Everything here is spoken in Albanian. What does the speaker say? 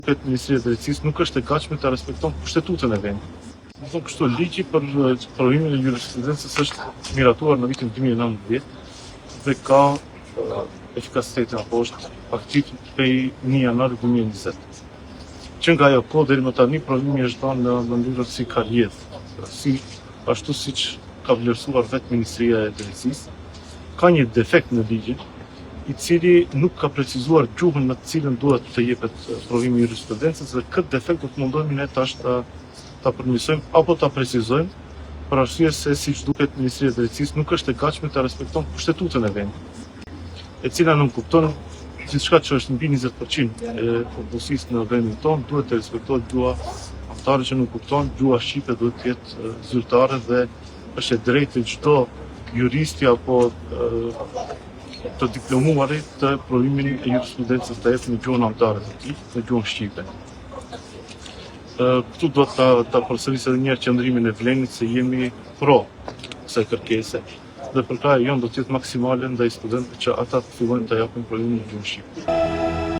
Këtë Ministria e Drejtësisë nuk është e gatshme të respekton kushtetutën e vendit. Do thonë kështu, ligji për provimin e jurisprudencës është miratuar në vitin 2019 dhe ka efikasitetin apo është aktiv prej 1 janarit 2020. Që nga ajo kohë deri më tani provimi është dhënë në mënyrë si ka lidhë, ashtu siç ka vlerësuar vetë Ministria e Drejtësisë. Ka një defekt në ligjin, i cili nuk ka precizuar gjuhën në të cilën duhet të jepet provimi i jurisprudencës dhe këtë defekt do të mundohemi ne tash ta përmirësojmë apo ta precizojmë, për arsye se siç duket Ministria e Drejtësisë nuk është e gatshme të respekton kushtetutën e vendit, e cila nuk kupton gjithçka që është mbi 20% e popullsisë në vendin tonë duhet të respektohet gjuha kombëtare që nuk kupton, gjuha shqipe duhet të jetë zyrtare dhe është e drejtë çdo juristi apo të diplomuarit të provimin e jurisprudencës të jepë në gjuhën anëtare të tij, në gjuhën shqipe. Këtu do ta përsëris edhe një herë qëndrimin e Vlenit se jemi pro kësaj kërkese dhe përkraja jonë do të jetë maksimale ndaj studentëve që ata të fillojnë të japin provimin në gjuhën shqipe.